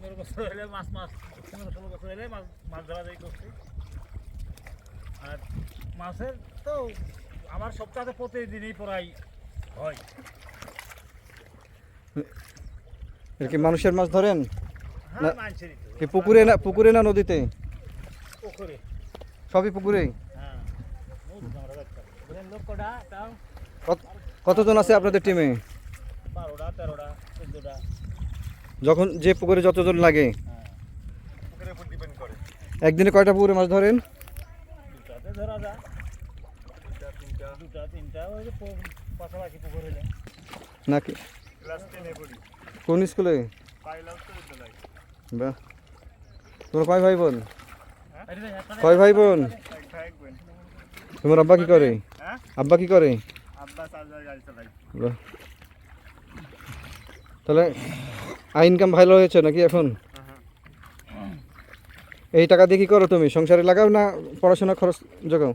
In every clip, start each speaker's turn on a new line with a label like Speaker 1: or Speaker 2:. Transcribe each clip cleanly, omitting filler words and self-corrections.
Speaker 1: 15 বছর হলে মাছ 15-16 বছর হলে মাছ ধরা যায় করছি। আর মাছের তো আমার সপ্তাহে প্রতিদিনই প্রায় হয়।
Speaker 2: এর কি মানুষের মাছ ধরেন?
Speaker 1: হ্যাঁ, মাছেরই তো।
Speaker 2: কি পুকুরে না নদীতে?
Speaker 1: পুকুরে।
Speaker 2: সবই পুকুরেই।
Speaker 1: হ্যাঁ, নদীতে আমরা দেখতাম। ওখানে লোক কটা তাও
Speaker 2: কতজন আছে আপনাদের টিমে?
Speaker 1: 12টা 13টা 14টা।
Speaker 2: যখন যে পুকুরে যতজন লাগে।
Speaker 1: হ্যাঁ, পুকুরের উপর ডিপেন্ড করে।
Speaker 2: একদিনে কয়টা পুকুরে মাছ ধরেন?
Speaker 1: দুটাতে ধরা যায়। দুটা তিনটা ওই যে পাশাপাশি পুকুর হইলে।
Speaker 2: নাকি
Speaker 1: ক্লাস 10 এ পড়ি।
Speaker 2: কোন স্কুলে?
Speaker 1: পাইলাম তো বিদ্যালয়।
Speaker 2: বাহ, তোমরা কয় ভাই বোন?
Speaker 1: হ্যাঁ?
Speaker 2: কয় ভাই বোন?
Speaker 1: এক ভাই এক বোন।
Speaker 2: তোমার আব্বা কি করে?
Speaker 1: হ্যাঁ?
Speaker 2: আব্বা কি করে?
Speaker 1: আব্বা চার্জার গাড়ি চালায়।
Speaker 2: বাহ, তাহলে ইনকাম ভালো হয়েছে নাকি এখন?
Speaker 1: হ্যাঁ।
Speaker 2: এই টাকা দিয়ে কি করো তুমি? সংসারে লাগাও না পড়াশোনা খরচ জোগাও?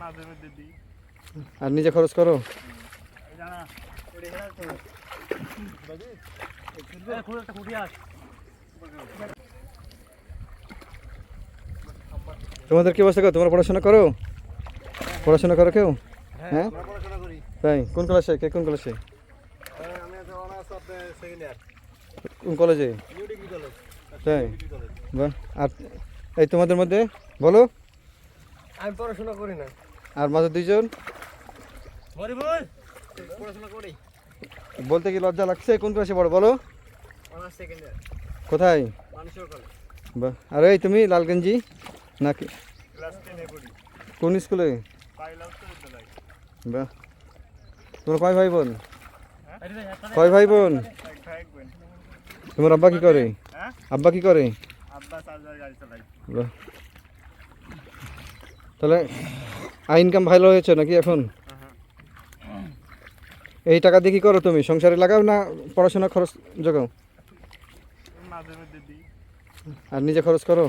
Speaker 1: মাঝে মধ্যে দিই।
Speaker 2: আর নিজে খরচ করো?
Speaker 1: এই জানা ওরে হেরা তো। বাজি এই খুব একটা কুটি আস।
Speaker 2: তোমাদের কি অবস্থা? তোমরা পড়াশোনা করো? পড়াশোনা করো কেউ? হ্যাঁ,
Speaker 1: আমরা পড়াশোনা করি।
Speaker 2: তাই কোন ক্লাসে? কে কোন ক্লাসে?
Speaker 1: আমি আজ অনার্স আপনার সেকেন্ড ইয়ার।
Speaker 2: কোন কলেজে?
Speaker 1: New degree college.
Speaker 2: তাই
Speaker 1: ডিগ্রি কলেজ।
Speaker 2: বাহ, আর এই তোমাদের মধ্যে বলো?
Speaker 1: আমি পড়াশোনা করি না।
Speaker 2: আর মাঝে দুইজন
Speaker 1: বল বল। পড়াশোনা করি।
Speaker 2: বলতে কি লজ্জা লাগছে? কোন ক্লাসে পড়ো বলো?
Speaker 1: Honours second year.
Speaker 2: কোথায়?
Speaker 1: মানুষের কলেজ।
Speaker 2: বাহ, আর এই তুমি লালগঞ্জি নাকি?
Speaker 1: ক্লাস 10 এ পড়ি।
Speaker 2: কোন স্কুলে?
Speaker 1: পাইলাম তো বিদ্যালয়।
Speaker 2: বাহ, তোমরা কয় ভাই বোন?
Speaker 1: হ্যাঁ?
Speaker 2: কয় ভাই বোন?
Speaker 1: এক ভাই এক বোন।
Speaker 2: তোমার আব্বা কি করে?
Speaker 1: হ্যাঁ?
Speaker 2: আব্বা কি করে?
Speaker 1: আব্বা চার্জার গাড়ি চালায়।
Speaker 2: বাহ, তাহলে ইনকাম ভালো হয়েছে নাকি এখন?
Speaker 1: হ্যাঁ।
Speaker 2: এই টাকা দিয়ে কি করো তুমি? সংসারে লাগাও না পড়াশোনা খরচ জোগাও?
Speaker 1: মাঝে মধ্যে দিই।
Speaker 2: আর নিজে খরচ করো?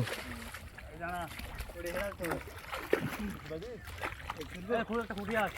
Speaker 1: এই জানা ওরে হেরা তো। বাজি এই খুব একটা কুটি আস।